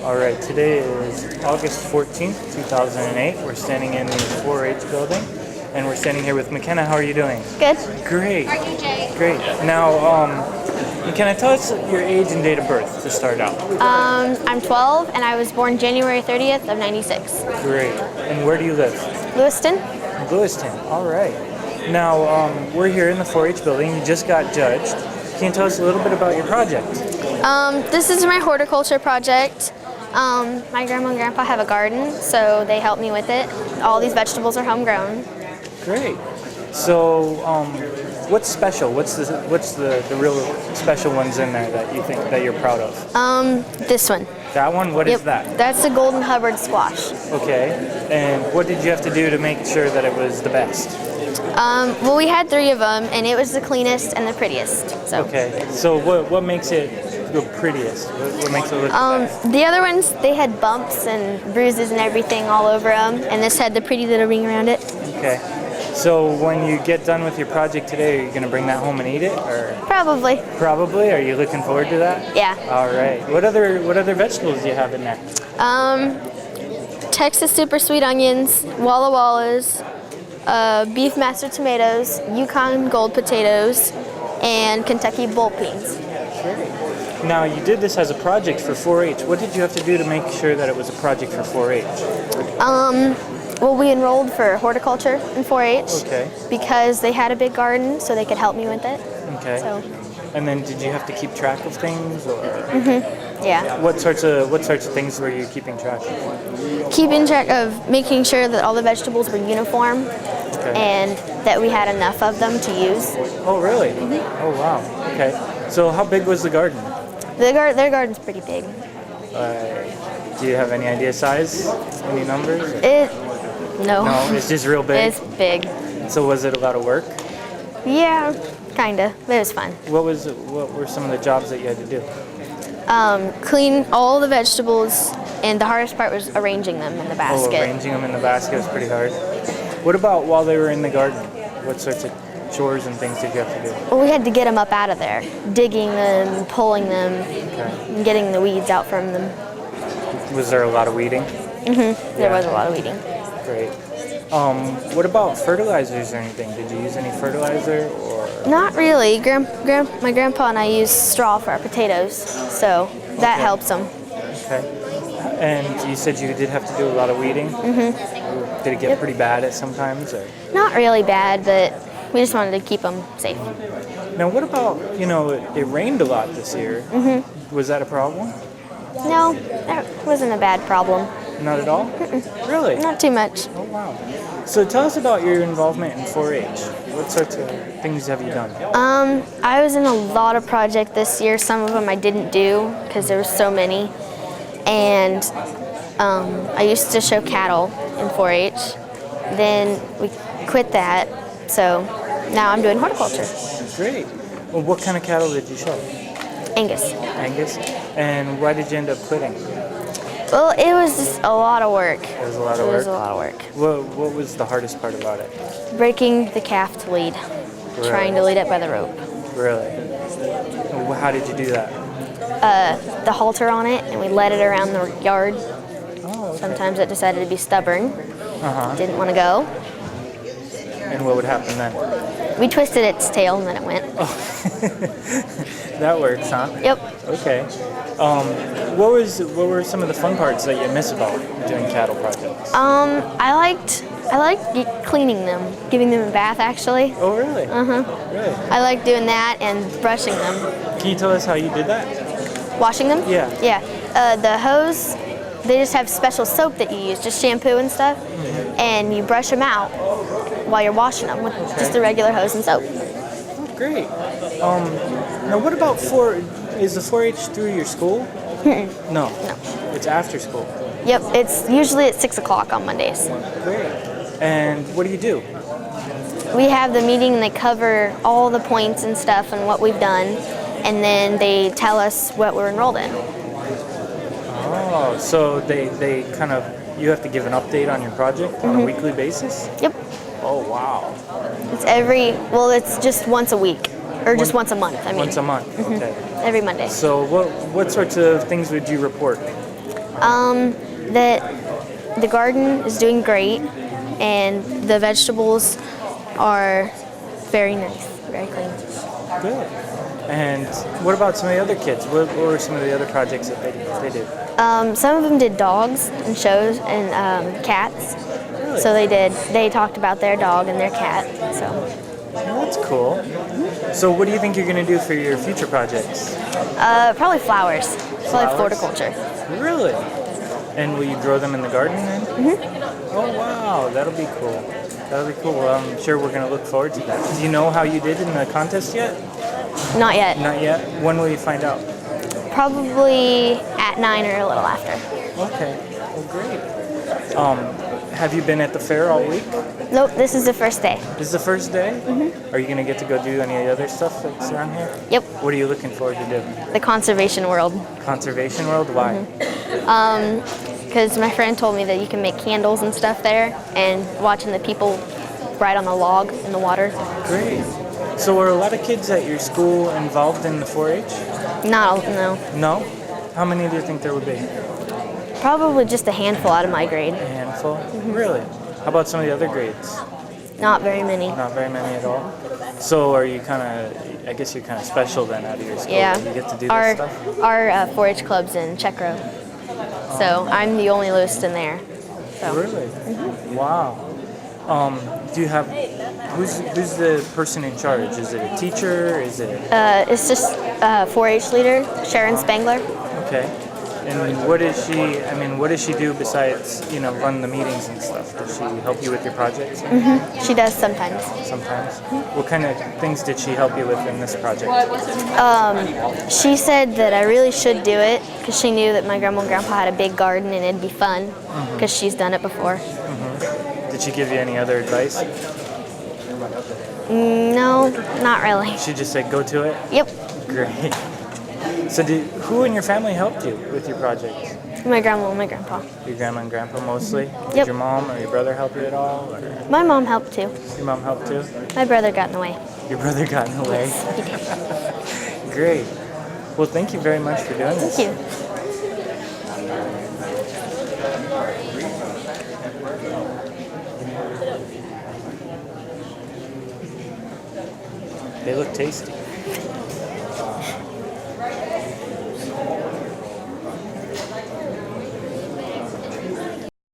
All right, today is August 14th, 2008. We're standing in the 4-H building, and we're standing here with Makenna. How are you doing? Good. Great. How are you, Jay? Great. Now, Makenna, tell us your age and date of birth to start out. I'm 12, and I was born January 30th of 96. Great. And where do you live? Lewiston? Lewiston. All right. Now, we're here in the 4-H building. You just got judged. Can you tell us a little bit about your project? This is my horticulture project. My grandma and grandpa have a garden, so they helped me with it. All these vegetables are homegrown. Great. So, what's special? What's the real special ones in there that you think that you're proud of? This one. That one? What is that? That's the golden Hubbard squash. Okay. And what did you have to do to make sure that it was the best? Well, we had 3 of them, and it was the cleanest and the prettiest. So. Okay. So what makes it the prettiest? What makes it look the best? The other ones, they had bumps and bruises and everything all over them, and this had the pretty little ring around it. Okay. So when you get done with your project today, are you going to bring that home and eat it, or? Probably. Probably. Are you looking forward to that? Yeah. All right. What other vegetables do you have in there? Texas super sweet onions, Walla Wallas, beef master tomatoes, Yukon gold potatoes, and Kentucky bull beans. Great. Now, you did this as a project for 4-H. What did you have to do to make sure that it was a project for 4-H? Well, we enrolled for horticulture in 4-H. Okay. Because they had a big garden, so they could help me with it. Okay. So. And then, did you have to keep track of things, or? Yeah. What sorts of things were you keeping track of? Keeping track of making sure that all the vegetables were uniform, and that we had enough of them to use. Oh, really? Oh, wow. Okay. So, how big was the garden? Their garden's pretty big. Do you have any idea size? Any numbers? No. No, it's just real big. It's big. So, was it a lot of work? Yeah, kinda. But it was fun. What were some of the jobs that you had to do? Clean all the vegetables, and the hardest part was arranging them in the basket. Oh, arranging them in the basket was pretty hard. What about while they were in the garden? What sorts of chores and things did you have to do? Well, we had to get them up out of there, digging them, pulling them, and getting the weeds out from them. Was there a lot of weeding? There was a lot of weeding. Great. What about fertilizers or anything? Did you use any fertilizer, or? Not really. My grandpa and I used straw for our potatoes, so that helps them. Okay. And you said you did have to do a lot of weeding? Did it get pretty bad at sometimes, or? Not really bad, but we just wanted to keep them safe. Now, what about, it rained a lot this year. Was that a problem? No, that wasn't a bad problem. Not at all? Really? Not too much. Oh, wow. So tell us about your involvement in 4-H. What sorts of things have you done? I was in a lot of projects this year. Some of them I didn't do because there were so many. And I used to show cattle in 4-H. Then we quit that, so now I'm doing horticulture. Great. Well, what kind of cattle did you show? Angus. Angus? And why did you end up quitting? Well, it was just a lot of work. It was a lot of work? It was a lot of work. What was the hardest part about it? Breaking the calf to lead. Really? Trying to lead it by the rope. Really? How did you do that? The halter on it, and we led it around the yard. Oh, okay. Sometimes it decided to be stubborn. Didn't want to go. And what would happen then? We twisted its tail, and then it went. That works, huh? Yep. Okay. What were some of the fun parts that you miss about doing cattle projects? I liked cleaning them, giving them a bath actually. Oh, really? Really? I liked doing that and brushing them. Can you tell us how you did that? Washing them? Yeah. Yeah. The hose, they just have special soap that you use, just shampoo and stuff, and you brush them out while you're washing them with just the regular hose and soap. Oh, great. Now, what about is the 4-H through your school? No. It's after school. Yep, it's usually at 6 o'clock on Mondays. Great. And what do you do? We have the meeting and they cover all the points and stuff and what we've done, and then they tell us what we're enrolled in. Oh, so they kind of, you have to give an update on your project on a weekly basis? Yep. Oh, wow. It's just once a week, or just once a month, I mean. Once a month, okay. Every Monday. So what sorts of things would you report? That the garden is doing great, and the vegetables are very nice, very clean. Good. And what about some of the other kids? What were some of the other projects that they did? Some of them did dogs and shows and cats. Really? So they talked about their dog and their cat. So Well, that's cool. So what do you think you're going to do for your future projects? probably flowers. Probably Flowers? horticulture. Really? And will you grow them in the garden then? Mm-hmm. Oh, wow. That'll be cool. That'll be cool. Well, I'm sure we're going to look forward to that. Do you know how you did in the contest yet? Not yet. Not yet? When will you find out? Probably at 9 or a little after. Okay. Well, great. Have you been at the fair all week? Nope, this is the first day. This is the first day? Mm-hmm. Are you going to get to go do any other stuff that's around here? Yep, What are you looking forward to do? the conservation world. Conservation World? Why? Because my friend told me that you can make candles and stuff there, and watching the people ride on the log in the water. Great. So are a lot of kids at your school involved in the 4-H? No. No? How many do you think there would be? Probably just a handful out of my grade. A handful? Really? How about some of the other grades? Not very many. Not very many at all? So are you kind of, I guess you're kind of special then out of your school. Yeah. You get to do this Our stuff? our 4-H club's in Czech Row, so I'm the only list in there. So. Really? Wow. Do you have, who's the person in charge? Is it a teacher? Is it? It's just 4-H leader Sharon Spangler. Okay. And what does she do besides, run the meetings and stuff? Does she help you with your projects? She does sometimes. Sometimes. What kind of things did she help you with in this project? She said that I really should do it because she knew that my grandma and grandpa had a big garden and it'd be fun because she's done it before. Did she give you any other advice? No, not really. She just said go to it? Yep, Great. So who in your family helped you with your projects? my grandma and my grandpa. Your grandma and grandpa mostly? Did Yep. your mom or your brother help you at all? Or My mom helped too. your mom helped too? My brother got in the way. Your brother got in the way? He did. Great. Well, thank you very much for doing this. Thank you. They look tasty.